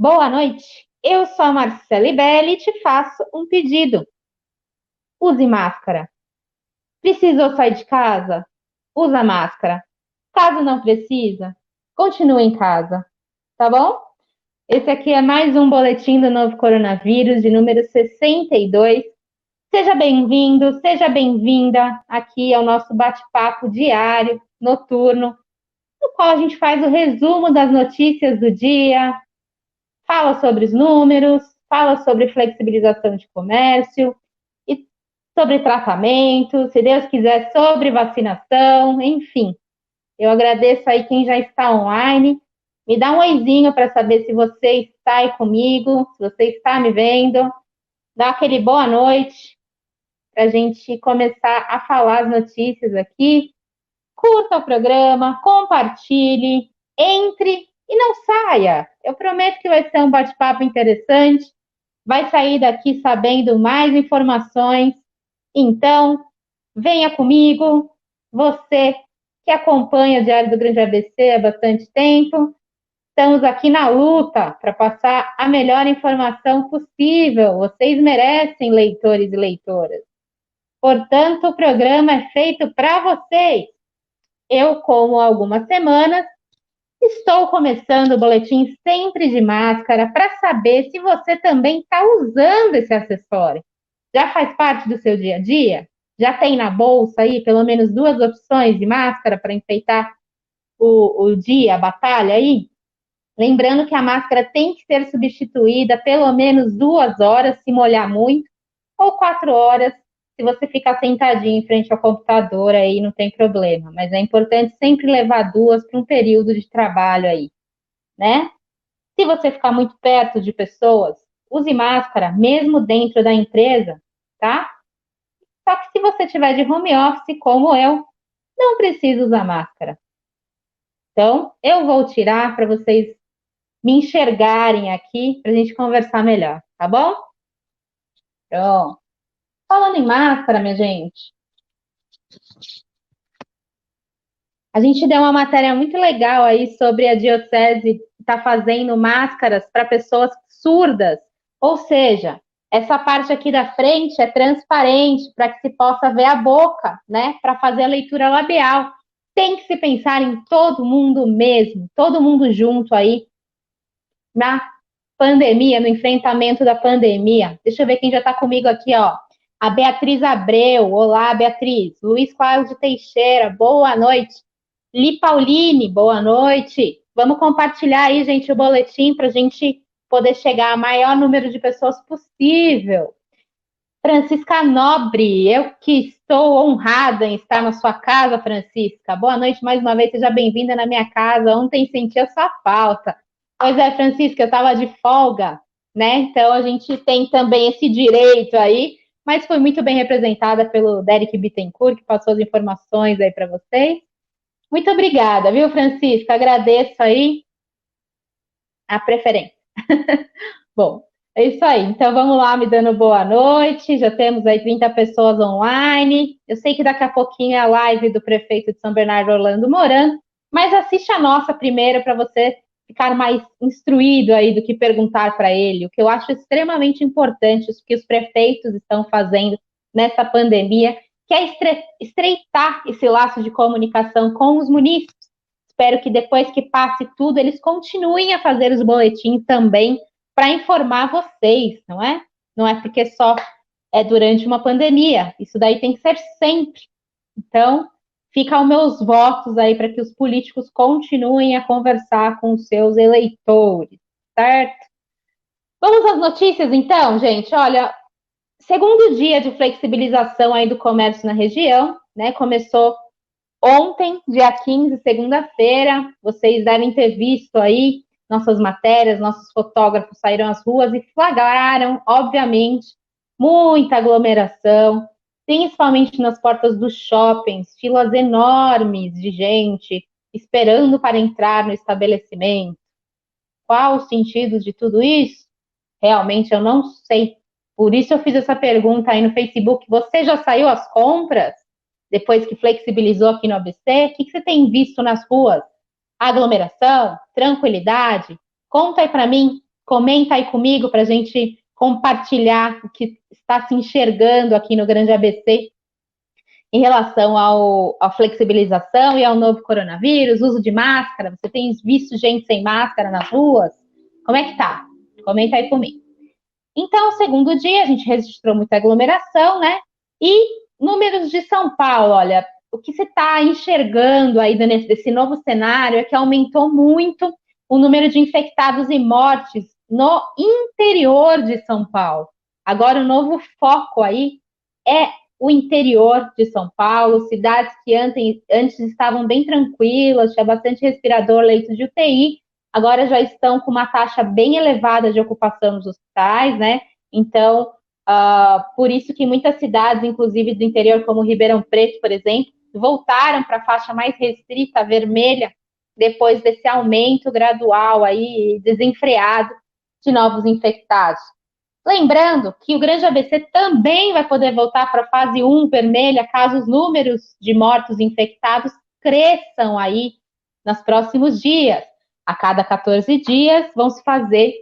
Boa noite, eu sou a Marcela Ibelli e te faço um pedido. Use máscara. Precisou sair de casa? Usa máscara. Caso não precisa, continue em casa, tá bom? Esse aqui é mais um boletim do novo coronavírus, de número 62. Seja bem-vindo, seja bem-vinda aqui ao nosso bate-papo diário, noturno, no qual a gente faz o resumo das notícias do dia, fala sobre os números, fala sobre flexibilização de comércio e sobre tratamento, se Deus quiser, sobre vacinação, enfim. Eu agradeço aí quem já está online. Me dá um oizinho para saber se você está aí comigo, se você está me vendo. Dá aquele boa noite para a gente começar a falar as notícias aqui. Curta o programa, compartilhe, entre e não saia. Eu prometo que vai ser um bate-papo interessante. Vai sair daqui sabendo mais informações. Então, venha comigo. Você que acompanha o Diário do Grande ABC há bastante tempo. Estamos aqui na luta para passar a melhor informação possível. Vocês merecem, leitores e leitoras. Portanto, o programa é feito para vocês. Eu, como há algumas semanas, estou começando o boletim sempre de máscara para saber se você também está usando esse acessório. Já faz parte do seu dia a dia? Já tem na bolsa aí pelo menos 2 opções de máscara para enfeitar o dia, a batalha aí? Lembrando que a máscara tem que ser substituída pelo menos 2 horas, se molhar muito, ou 4 horas, se você ficar sentadinho em frente ao computador, aí não tem problema. Mas é importante sempre levar 2 para um período de trabalho aí, né? Se você ficar muito perto de pessoas, use máscara, mesmo dentro da empresa, tá? Só que se você estiver de home office, como eu, não precisa usar máscara. Então, eu vou tirar para vocês me enxergarem aqui, para a gente conversar melhor, tá bom? Pronto. Falando em máscara, minha gente, a gente deu uma matéria muito legal aí sobre a diocese que está fazendo máscaras para pessoas surdas. Ou seja, essa parte aqui da frente é transparente para que se possa ver a boca, né? Para fazer a leitura labial. Tem que se pensar em todo mundo mesmo, todo mundo junto aí na pandemia, no enfrentamento da pandemia. Deixa eu ver quem já está comigo aqui, ó. A Beatriz Abreu. Olá, Beatriz. Luiz Cláudio Teixeira. Boa noite. Li Pauline, boa noite. Vamos compartilhar aí, gente, o boletim para a gente poder chegar a maior número de pessoas possível. Francisca Nobre, eu que estou honrada em estar na sua casa, Francisca. Boa noite mais uma vez, seja bem-vinda na minha casa. Ontem senti a sua falta. Pois é, Francisca, eu estava de folga, né? Então a gente tem também esse direito aí, mas foi muito bem representada pelo Derek Bittencourt, que passou as informações aí para vocês. Muito obrigada, viu, Francisca? Agradeço aí a preferência. Bom, é isso aí. Então vamos lá, me dando boa noite. Já temos aí 30 pessoas online. Eu sei que daqui a pouquinho é a live do prefeito de São Bernardo, Orlando Moran, mas assiste a nossa primeiro para você ficar mais instruído aí do que perguntar para ele. O que eu acho extremamente importante, o que os prefeitos estão fazendo nessa pandemia, que é estreitar esse laço de comunicação com os munícipes. Espero que depois que passe tudo, eles continuem a fazer os boletins também para informar vocês, não é? Não é porque só é durante uma pandemia. Isso daí tem que ser sempre. Então, fica os meus votos aí para que os políticos continuem a conversar com os seus eleitores, certo? Vamos às notícias, então, gente. Olha, segundo dia de flexibilização aí do comércio na região, né? Começou ontem, dia 15, segunda-feira. Vocês devem ter visto aí nossas matérias, nossos fotógrafos saíram às ruas e flagraram, obviamente, muita aglomeração, principalmente nas portas dos shoppings, filas enormes de gente esperando para entrar no estabelecimento. Qual o sentido de tudo isso? Realmente eu não sei. Por isso eu fiz essa pergunta aí no Facebook. Você já saiu às compras? Depois que flexibilizou aqui no ABC? O que você tem visto nas ruas? Aglomeração? Tranquilidade? Conta aí para mim Comenta aí comigo para a gente compartilhar o que está se enxergando aqui no Grande ABC em relação à flexibilização e ao novo coronavírus, uso de máscara. Você tem visto gente sem máscara nas ruas? Como é que tá? Comenta aí comigo. Então, segundo dia, a gente registrou muita aglomeração, né? E números de São Paulo, olha, o que se está enxergando aí desse novo cenário é que aumentou muito o número de infectados e mortes no interior de São Paulo. Agora, o novo foco aí é o interior de São Paulo, cidades que antes estavam bem tranquilas, tinha bastante respirador, leito de UTI, agora já estão com uma taxa bem elevada de ocupação nos hospitais, né? Então, por isso que muitas cidades, inclusive do interior, como Ribeirão Preto, por exemplo, voltaram para a faixa mais restrita, vermelha, depois desse aumento gradual aí, desenfreado de novos infectados. Lembrando que o Grande ABC também vai poder voltar para a fase 1 vermelha, caso os números de mortos infectados cresçam aí nos próximos dias. A cada 14 dias vão se fazer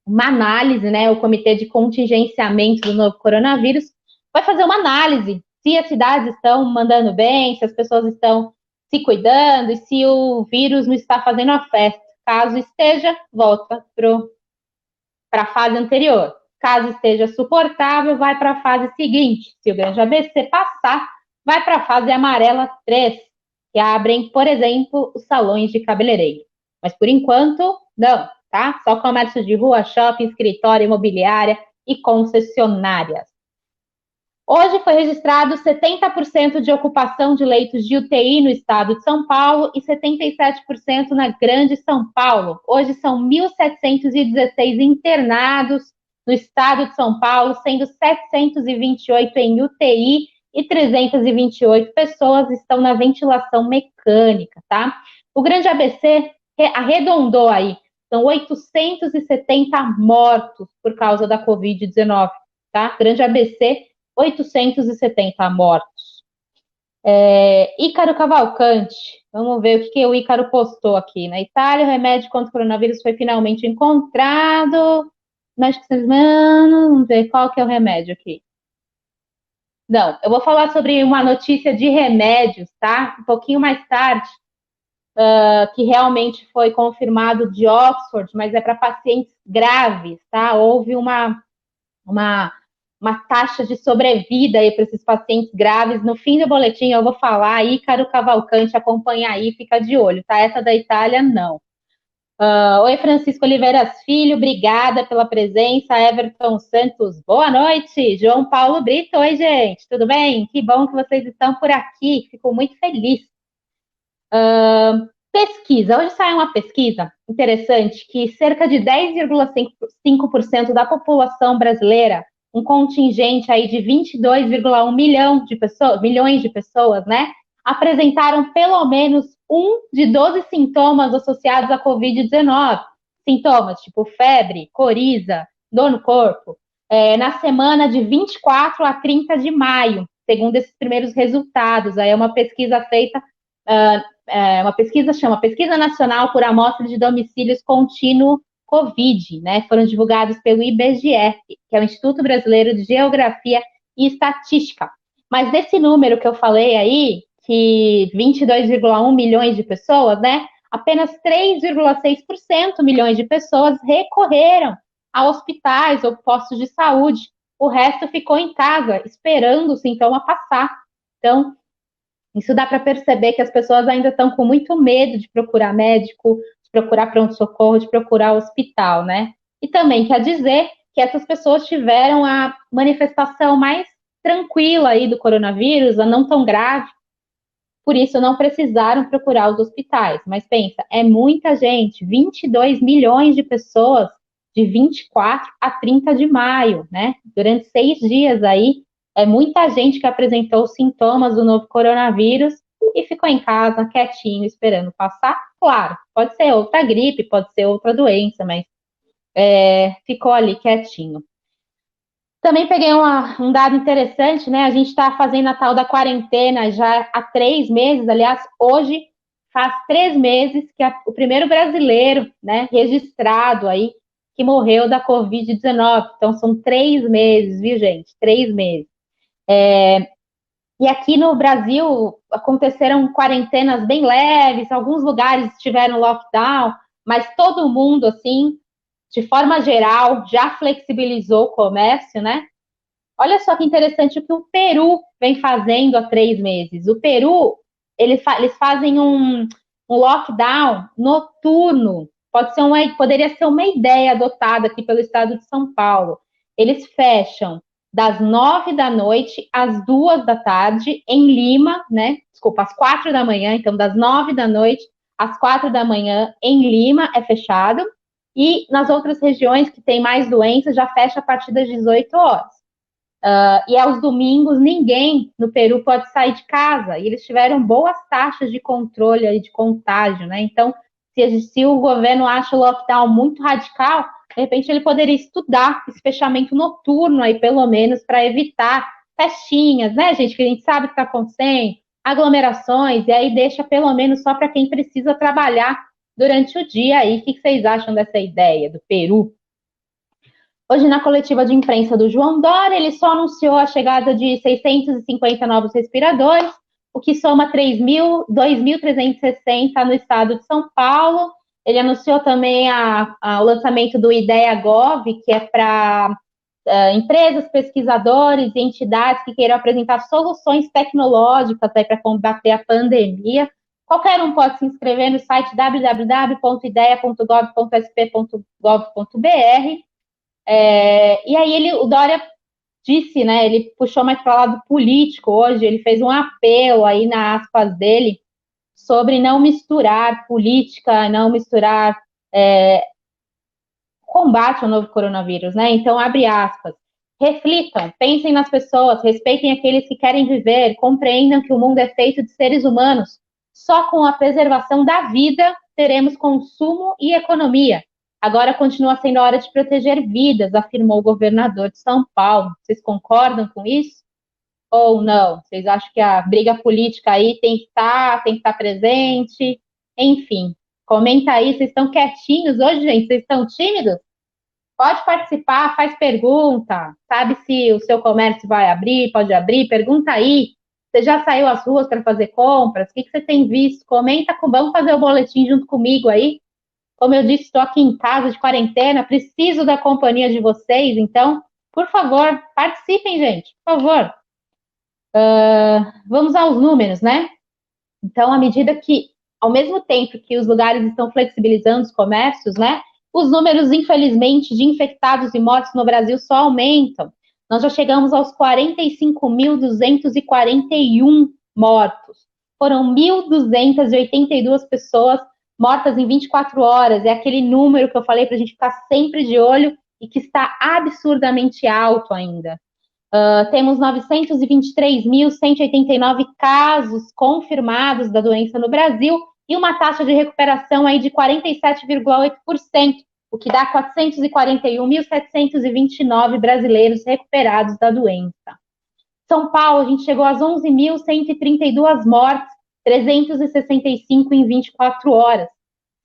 uma análise, né? O Comitê de Contingenciamento do novo coronavírus vai fazer uma análise se as cidades estão mandando bem, se as pessoas estão se cuidando e se o vírus não está fazendo a festa. Caso esteja, volta para a fase anterior. Caso esteja suportável, vai para a fase seguinte. Se o Grande ABC passar, vai para a fase amarela 3, que abrem, por exemplo, os salões de cabeleireiro. Mas, por enquanto, não, tá? Só comércio de rua, shopping, escritório, imobiliária e concessionárias. Hoje foi registrado 70% de ocupação de leitos de UTI no estado de São Paulo e 77% na Grande São Paulo. Hoje são 1.716 internados no estado de São Paulo, sendo 728 em UTI e 328 pessoas estão na ventilação mecânica, tá? O Grande ABC arredondou aí, são 870 mortos por causa da Covid-19, tá? Grande ABC, 870 mortos. Ícaro Cavalcante, vamos ver o que o Ícaro postou aqui. Na Itália, o remédio contra o coronavírus foi finalmente encontrado. Vamos ver qual que é o remédio aqui. Não, eu vou falar sobre uma notícia de remédios, tá? Um pouquinho mais tarde, que realmente foi confirmado de Oxford, mas é para pacientes graves, tá? Houve uma taxa de sobrevida aí para esses pacientes graves. No fim do boletim eu vou falar, Ícaro Cavalcante, acompanha aí, fica de olho, tá? Essa da Itália, não. Oi, Francisco Oliveiras Filho, obrigada pela presença. Everton Santos, boa noite. João Paulo Brito, oi, gente, tudo bem? Que bom que vocês estão por aqui, fico muito feliz. Pesquisa, hoje sai uma pesquisa interessante que cerca de 10,5% da população brasileira, um contingente aí de 22,1 milhões de pessoas, né, apresentaram pelo menos um de 12 sintomas associados à Covid-19. Sintomas tipo febre, coriza, dor no corpo, na semana de 24 a 30 de maio, segundo esses primeiros resultados. Aí é uma pesquisa feita, uma pesquisa chama Pesquisa Nacional por Amostra de Domicílios Contínuo Covid, né? Foram divulgados pelo IBGE, que é o Instituto Brasileiro de Geografia e Estatística. Mas desse número que eu falei aí, que 22,1 milhões de pessoas, né? Apenas 3,6% milhões de pessoas recorreram a hospitais ou postos de saúde. O resto ficou em casa, esperando o sintoma passar. Então, isso dá para perceber que as pessoas ainda estão com muito medo de procurar médico, de procurar pronto-socorro, de procurar hospital, né? E também quer dizer que essas pessoas tiveram a manifestação mais tranquila aí do coronavírus, a não tão grave, por isso não precisaram procurar os hospitais. Mas pensa, é muita gente, 22 milhões de pessoas de 24 a 30 de maio, né? Durante 6 dias aí, é muita gente que apresentou sintomas do novo coronavírus e ficou em casa, quietinho, esperando passar. Claro, pode ser outra gripe, pode ser outra doença, mas ficou ali quietinho. Também peguei um dado interessante, né? A gente está fazendo a tal da quarentena já há 3 meses. Aliás, hoje faz 3 meses que o primeiro brasileiro, né, registrado aí, que morreu da Covid-19. Então, são 3 meses, viu, gente? 3 meses. E aqui no Brasil aconteceram quarentenas bem leves, alguns lugares tiveram lockdown, mas todo mundo, assim, de forma geral, já flexibilizou o comércio, né? Olha só que interessante o que o Peru vem fazendo há 3 meses. O Peru, eles fazem um lockdown noturno. Poderia ser uma ideia adotada aqui pelo estado de São Paulo. Eles fecham das 9 da noite às 2 da tarde em Lima, né? Desculpa, às 4 da manhã. Então, das 9 da noite às 4 da manhã em Lima é fechado. E nas outras regiões que tem mais doenças já fecha a partir das 18 horas. E aos domingos ninguém no Peru pode sair de casa. E eles tiveram boas taxas de controle aí de contágio, né? Então, se o governo acha o lockdown muito radical, de repente ele poderia estudar esse fechamento noturno aí, pelo menos, para evitar festinhas, né, gente? Que a gente sabe o que está acontecendo, aglomerações, e aí deixa pelo menos só para quem precisa trabalhar durante o dia aí. O que vocês acham dessa ideia do Peru? Hoje, na coletiva de imprensa do João Dória, ele só anunciou a chegada de 650 novos respiradores, o que soma 2.360 no estado de São Paulo. Ele anunciou também o lançamento do Ideia Gov, que é para empresas, pesquisadores e entidades que queiram apresentar soluções tecnológicas para combater a pandemia. Qualquer um pode se inscrever no site www.ideia.gov.sp.gov.br. E aí o Dória disse, né, ele puxou mais para o lado político hoje, ele fez um apelo aí na aspas dele sobre não misturar política, não misturar combate ao novo coronavírus, né? Então, abre aspas, reflitam, pensem nas pessoas, respeitem aqueles que querem viver, compreendam que o mundo é feito de seres humanos. Só com a preservação da vida teremos consumo e economia. Agora continua sendo hora de proteger vidas, afirmou o governador de São Paulo. Vocês concordam com isso? Ou não? Vocês acham que a briga política aí tem que estar presente? Enfim, comenta aí. Vocês estão quietinhos hoje, gente? Vocês estão tímidos? Pode participar, faz pergunta. Sabe se o seu comércio vai abrir, pode abrir? Pergunta aí. Você já saiu às ruas para fazer compras? O que você tem visto? Comenta, vamos fazer o boletim junto comigo aí. Como eu disse, estou aqui em casa de quarentena, preciso da companhia de vocês, então, por favor, participem, gente, por favor. Vamos aos números, né? Então, à medida que, ao mesmo tempo que os lugares estão flexibilizando os comércios, né? Os números, infelizmente, de infectados e mortos no Brasil só aumentam. Nós já chegamos aos 45.241 mortos. Foram 1.282 pessoas mortas em 24 horas. É aquele número que eu falei para a gente ficar sempre de olho e que está absurdamente alto ainda. Temos 923.189 casos confirmados da doença no Brasil e uma taxa de recuperação aí de 47,8%, o que dá 441.729 brasileiros recuperados da doença. São Paulo, a gente chegou às 11.132 mortes, 365 em 24 horas.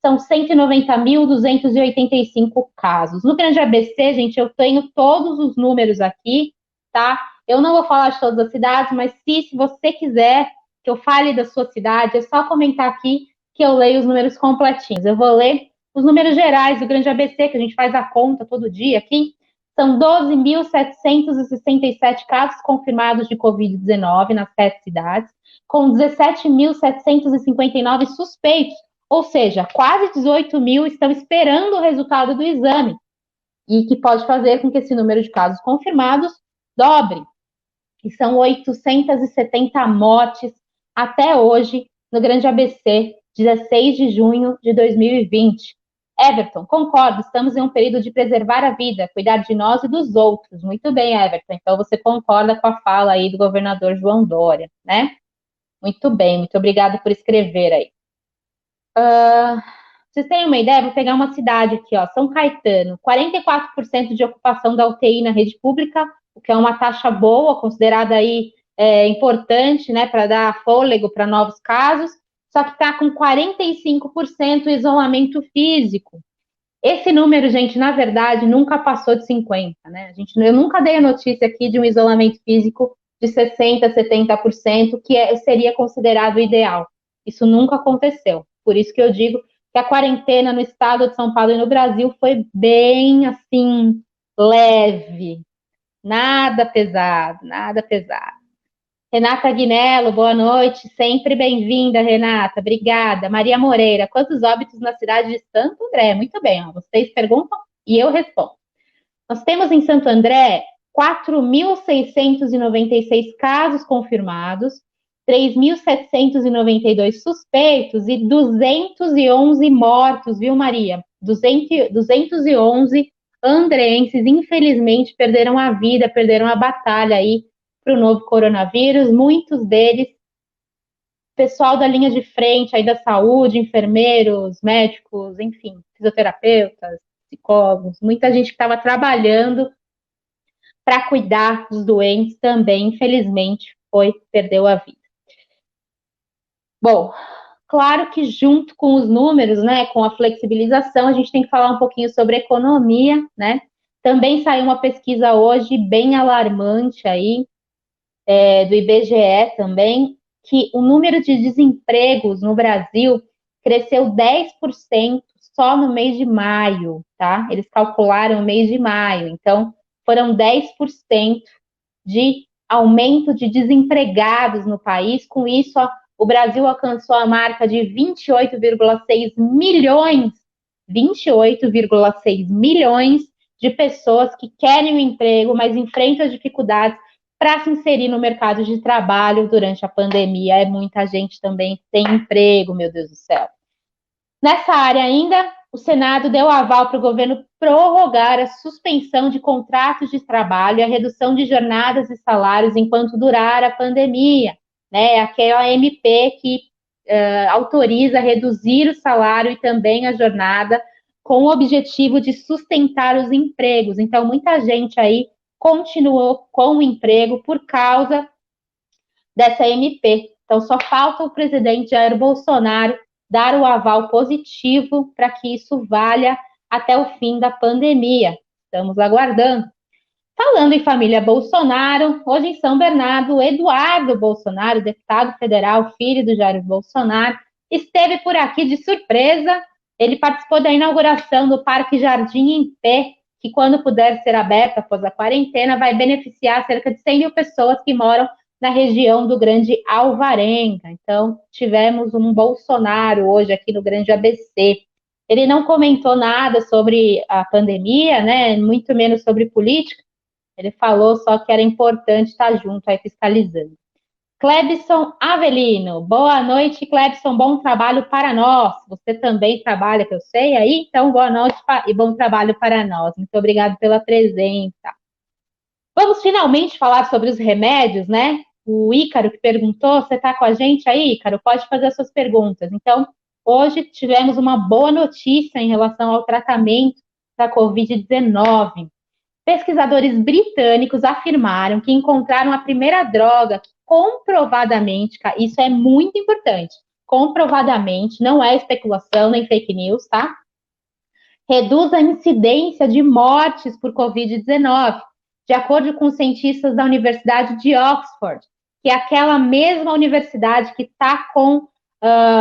São 190.285 casos. No Grande ABC, gente, eu tenho todos os números aqui, tá? Eu não vou falar de todas as cidades, mas se você quiser que eu fale da sua cidade, é só comentar aqui que eu leio os números completinhos. Eu vou ler os números gerais do Grande ABC, que a gente faz a conta todo dia aqui. São 12.767 casos confirmados de Covid-19 nas 7 cidades, com 17.759 suspeitos, ou seja, quase 18 mil estão esperando o resultado do exame, e que pode fazer com que esse número de casos confirmados dobre. E são 870 mortes até hoje no Grande ABC, 16 de junho de 2020. Everton, concordo, estamos em um período de preservar a vida, cuidar de nós e dos outros. Muito bem, Everton. Então você concorda com a fala aí do governador João Dória, né? Muito bem, muito obrigada por escrever aí. Vocês têm uma ideia? Vou pegar uma cidade aqui, ó, São Caetano, 44% de ocupação da UTI na rede pública, o que é uma taxa boa, considerada aí importante, né, para dar fôlego para novos casos, só que está com 45% isolamento físico. Esse número, gente, na verdade, nunca passou de 50, né? Eu nunca dei a notícia aqui de um isolamento físico de 60%, 70%, seria considerado ideal. Isso nunca aconteceu. Por isso que eu digo que a quarentena no estado de São Paulo e no Brasil foi bem, assim, leve. Nada pesado, nada pesado. Renata Aguinello, boa noite. Sempre bem-vinda, Renata. Obrigada. Maria Moreira, quantos óbitos na cidade de Santo André? Muito bem, ó, vocês perguntam e eu respondo. Nós temos em Santo André 4.696 casos confirmados, 3.792 suspeitos e 211 mortos, viu, Maria? 211 andreenses, infelizmente, perderam a vida, perderam a batalha aí para o novo coronavírus, muitos deles, pessoal da linha de frente aí da saúde, enfermeiros, médicos, enfim, fisioterapeutas, psicólogos, muita gente que estava trabalhando para cuidar dos doentes também, infelizmente, perdeu a vida. Bom, claro que junto com os números, né, com a flexibilização, a gente tem que falar um pouquinho sobre economia, né? Também saiu uma pesquisa hoje bem alarmante aí, do IBGE também, que o número de desempregos no Brasil cresceu 10% só no mês de maio, tá? Eles calcularam o mês de maio, então foram 10% de aumento de desempregados no país. Com isso, o Brasil alcançou a marca de 28,6 milhões, 28,6 milhões de pessoas que querem um emprego, mas enfrentam dificuldades para se inserir no mercado de trabalho durante a pandemia. É muita gente também sem emprego, meu Deus do céu. Nessa área ainda, o Senado deu aval para o governo prorrogar a suspensão de contratos de trabalho e a redução de jornadas e salários enquanto durar a pandemia, né? Aquela MP que autoriza reduzir o salário e também a jornada com o objetivo de sustentar os empregos. Então, muita gente aí continuou com o emprego por causa dessa MP. Então, só falta o presidente Jair Bolsonaro dar o aval positivo para que isso valha até o fim da pandemia. Estamos aguardando. Falando em família Bolsonaro, hoje em São Bernardo, Eduardo Bolsonaro, deputado federal, filho do Jair Bolsonaro, esteve por aqui de surpresa. Ele participou da inauguração do Parque Jardim em Pé, que quando puder ser aberto após a quarentena, vai beneficiar cerca de 100 mil pessoas que moram na região do Grande Alvarenga. Então, tivemos um Bolsonaro hoje aqui no Grande ABC. Ele não comentou nada sobre a pandemia, né? Muito menos sobre política. Ele falou só que era importante estar junto aí fiscalizando. Clebson Avelino, boa noite, Clebson, bom trabalho para nós. Você também trabalha, que eu sei aí, então boa noite e bom trabalho para nós. Muito obrigado pela presença. Vamos finalmente falar sobre os remédios, né? O Ícaro que perguntou, você está com a gente aí, Ícaro? Pode fazer as suas perguntas. Então, hoje tivemos uma boa notícia em relação ao tratamento da Covid-19. Pesquisadores britânicos afirmaram que encontraram a primeira droga que comprovadamente, isso é muito importante, comprovadamente, não é especulação nem fake news, tá? Reduz a incidência de mortes por Covid-19, de acordo com cientistas da Universidade de Oxford, que é aquela mesma universidade que está com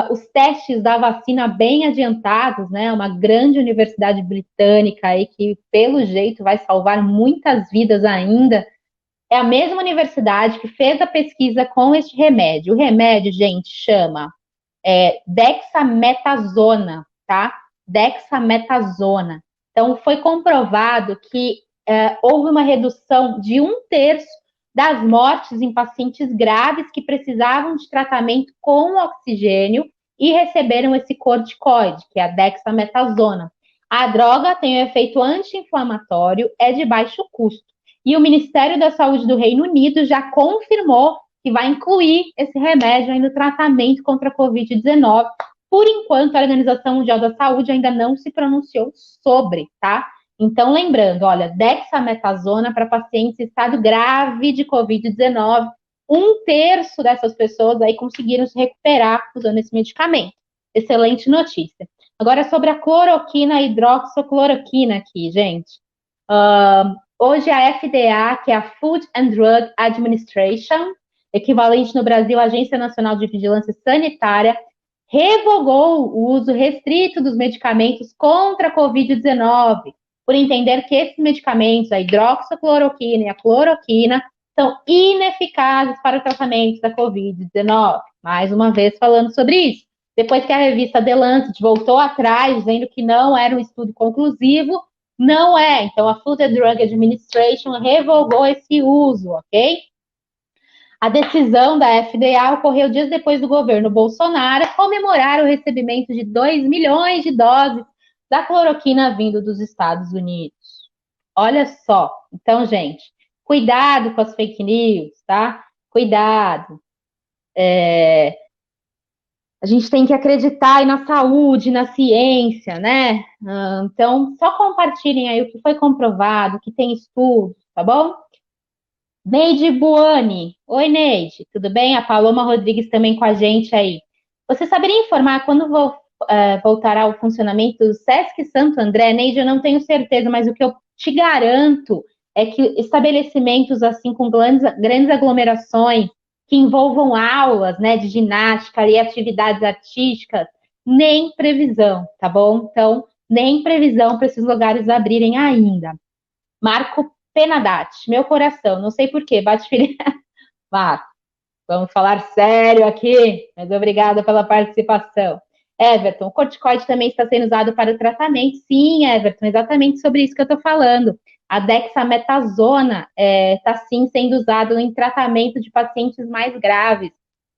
os testes da vacina bem adiantados, né? Uma grande universidade britânica aí que, pelo jeito, vai salvar muitas vidas ainda. É a mesma universidade que fez a pesquisa com este remédio. O remédio, gente, chama dexametasona, tá? Dexametasona. Então, foi comprovado que houve uma redução de 1/3 das mortes em pacientes graves que precisavam de tratamento com oxigênio e receberam esse corticoide, que é a dexametasona. A droga tem um efeito anti-inflamatório, é de baixo custo. E o Ministério da Saúde do Reino Unido já confirmou que vai incluir esse remédio aí no tratamento contra a Covid-19. Por enquanto, a Organização Mundial da Saúde ainda não se pronunciou sobre, tá? Então, lembrando, olha, dexametasona para pacientes em estado grave de Covid-19, 1/3 dessas pessoas aí conseguiram se recuperar usando esse medicamento. Excelente notícia. Agora sobre a cloroquina e hidroxicloroquina aqui, gente. Hoje a FDA, que é a Food and Drug Administration, equivalente no Brasil à Agência Nacional de Vigilância Sanitária, revogou o uso restrito dos medicamentos contra a Covid-19, por entender que esses medicamentos, a hidroxicloroquina e a cloroquina, são ineficazes para o tratamento da Covid-19. Mais uma vez falando sobre isso. Depois que a revista The Lancet voltou atrás, dizendo que não era um estudo conclusivo, não é. Então, a Food and Drug Administration revogou esse uso, ok? A decisão da FDA ocorreu dias depois do governo Bolsonaro comemorar o recebimento de 2 milhões de doses da cloroquina vindo dos Estados Unidos. Olha só. Então, gente, cuidado com as fake news, tá? Cuidado. A gente tem que acreditar aí na saúde, na ciência, né? Então, só compartilhem aí o que foi comprovado, o que tem estudos, tá bom? Neide Buani. Oi, Neide, tudo bem? A Paloma Rodrigues também com a gente aí. Você saberia informar quando voltará ao funcionamento do Sesc Santo André? Neide, eu não tenho certeza, mas o que eu te garanto é que estabelecimentos assim com grandes aglomerações, que envolvam aulas, né, de ginástica e atividades artísticas, nem previsão, tá bom? Então, nem previsão para esses lugares abrirem ainda. Marco Penadati, meu coração, não sei porquê, bate filha. Marco, vamos falar sério aqui, mas obrigada pela participação. Everton, o corticoide também está sendo usado para o tratamento? Sim, Everton, exatamente sobre isso que eu estou falando. A dexametasona está sim sendo usado em tratamento de pacientes mais graves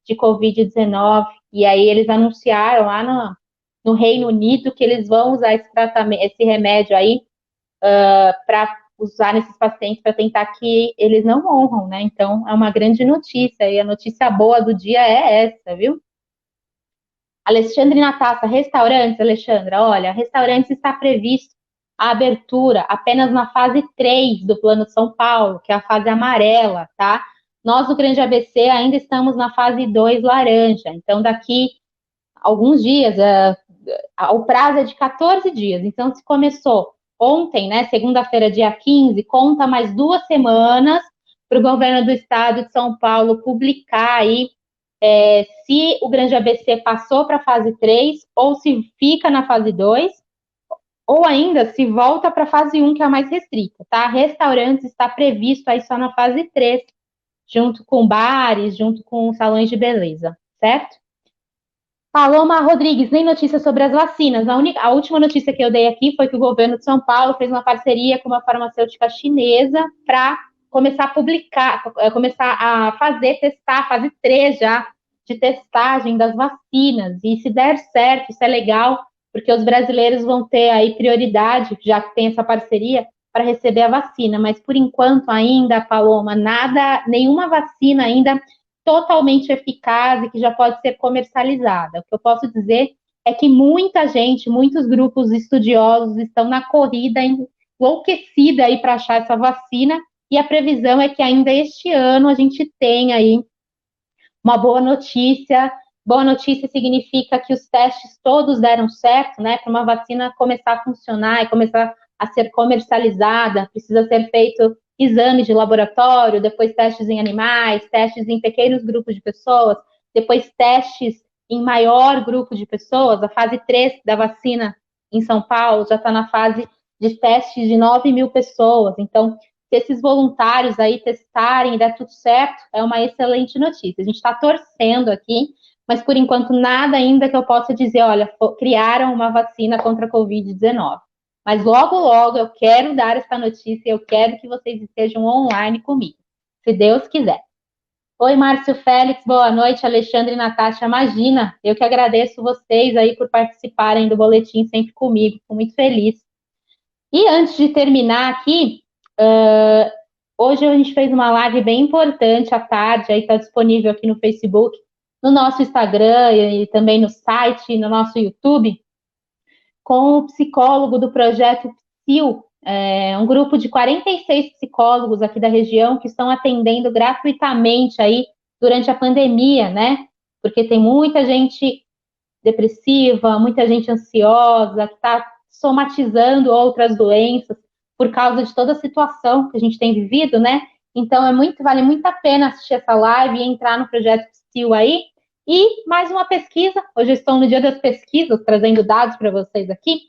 de Covid-19. E aí eles anunciaram lá no Reino Unido que eles vão usar esse remédio aí para usar nesses pacientes para tentar que eles não morram, né? Então, é uma grande notícia, e a notícia boa do dia é essa, viu? Alexandre Natassa, restaurantes, Alexandra, olha, restaurantes está previsto a abertura apenas na fase 3 do Plano São Paulo, que é a fase amarela, tá? Nós, no Grande ABC, ainda estamos na fase 2 laranja, então daqui alguns dias, o prazo é de 14 dias, então se começou ontem, né, segunda-feira, dia 15, conta mais 2 semanas para o governo do estado de São Paulo publicar aí se o Grande ABC passou para a fase 3 ou se fica na fase 2, ou ainda se volta para a fase 1, que é a mais restrita, tá? Restaurantes está previsto aí só na fase 3, junto com bares, junto com salões de beleza, certo? Paloma Rodrigues, nem notícia sobre as vacinas. A última notícia que eu dei aqui foi que o governo de São Paulo fez uma parceria com uma farmacêutica chinesa para começar a publicar, começar a testar, fase 3 já, de testagem das vacinas. E se der certo, isso é legal, porque os brasileiros vão ter aí prioridade, já que tem essa parceria, para receber a vacina. Mas por enquanto ainda, Paloma, nenhuma vacina ainda totalmente eficaz e que já pode ser comercializada. O que eu posso dizer é que muita gente, muitos grupos estudiosos estão na corrida enlouquecida aí para achar essa vacina, e a previsão é que ainda este ano a gente tenha aí uma boa notícia. Boa notícia significa que os testes todos deram certo, né? Para uma vacina começar a funcionar e começar a ser comercializada, precisa ser feito exames de laboratório, depois testes em animais, testes em pequenos grupos de pessoas, depois testes em maior grupo de pessoas. A fase 3 da vacina em São Paulo já está na fase de testes de 9 mil pessoas. Então, se esses voluntários aí testarem e der tudo certo, é uma excelente notícia. A gente está torcendo aqui, mas por enquanto nada ainda que eu possa dizer, olha, criaram uma vacina contra a Covid-19. Mas logo, logo eu quero dar essa notícia, eu quero que vocês estejam online comigo, se Deus quiser. Oi, Márcio Félix, boa noite, Alexandre e Natasha, imagina, eu que agradeço vocês aí por participarem do boletim sempre comigo, fico muito feliz. E antes de terminar aqui, hoje a gente fez uma live bem importante à tarde, aí está disponível aqui no Facebook, no nosso Instagram e também no site, no nosso YouTube, com o psicólogo do projeto PSIL, um grupo de 46 psicólogos aqui da região que estão atendendo gratuitamente aí durante a pandemia, né? Porque tem muita gente depressiva, muita gente ansiosa, que está somatizando outras doenças por causa de toda a situação que a gente tem vivido, né? Então, vale muito a pena assistir essa live e entrar no Projeto Psil aí. E mais uma pesquisa, hoje eu estou no dia das pesquisas, trazendo dados para vocês aqui.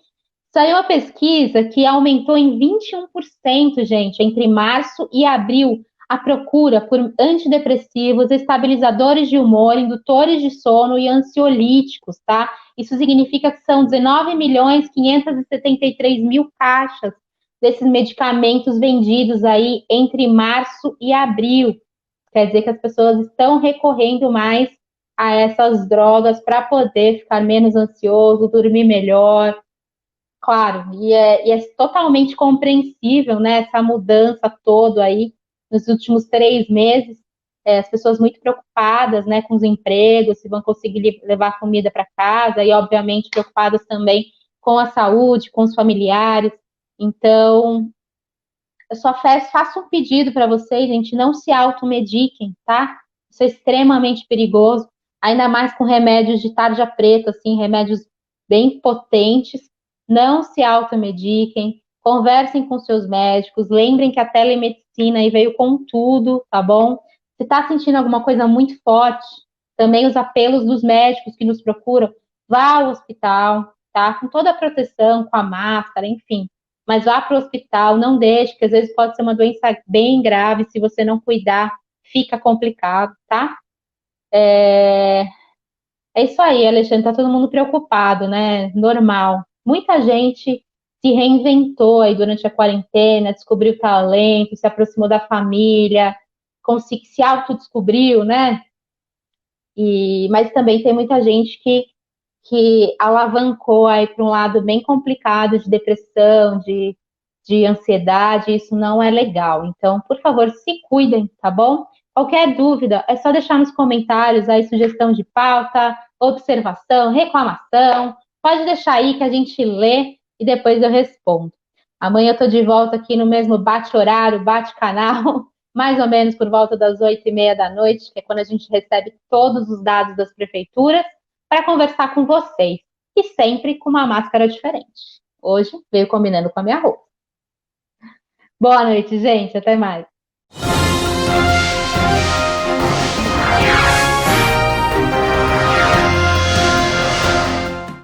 Saiu uma pesquisa que aumentou em 21%, gente, entre março e abril, a procura por antidepressivos, estabilizadores de humor, indutores de sono e ansiolíticos, tá? Isso significa que são 19.573.000 caixas desses medicamentos vendidos aí entre março e abril. Quer dizer que as pessoas estão recorrendo mais a essas drogas para poder ficar menos ansioso, dormir melhor. Claro, e é totalmente compreensível, né, essa mudança toda aí nos últimos 3 meses, as pessoas muito preocupadas, né, com os empregos, se vão conseguir levar comida para casa, e obviamente preocupadas também com a saúde, com os familiares. Então, eu só faço um pedido para vocês, gente, não se automediquem, tá? Isso é extremamente perigoso, ainda mais com remédios de tarja preta, assim, remédios bem potentes. Não se automediquem, conversem com seus médicos, lembrem que a telemedicina aí veio com tudo, tá bom? Se está sentindo alguma coisa muito forte, também os apelos dos médicos que nos procuram, vá ao hospital, tá? Com toda a proteção, com a máscara, enfim. Mas vá para o hospital, não deixe, porque às vezes pode ser uma doença bem grave, se você não cuidar, fica complicado, tá? É isso aí, Alexandre, tá todo mundo preocupado, né? Normal. Muita gente se reinventou aí durante a quarentena, descobriu talento, se aproximou da família, se autodescobriu, né? Mas também tem muita gente que alavancou aí para um lado bem complicado de depressão, de ansiedade, isso não é legal. Então, por favor, se cuidem, tá bom? Qualquer dúvida, é só deixar nos comentários aí sugestão de pauta, observação, reclamação. Pode deixar aí que a gente lê e depois eu respondo. Amanhã eu tô de volta aqui no mesmo bate-horário, bate-canal, mais ou menos por volta das 8h30 da noite, que é quando a gente recebe todos os dados das prefeituras, para conversar com vocês. E sempre com uma máscara diferente. Hoje veio combinando com a minha roupa. Boa noite, gente. Até mais.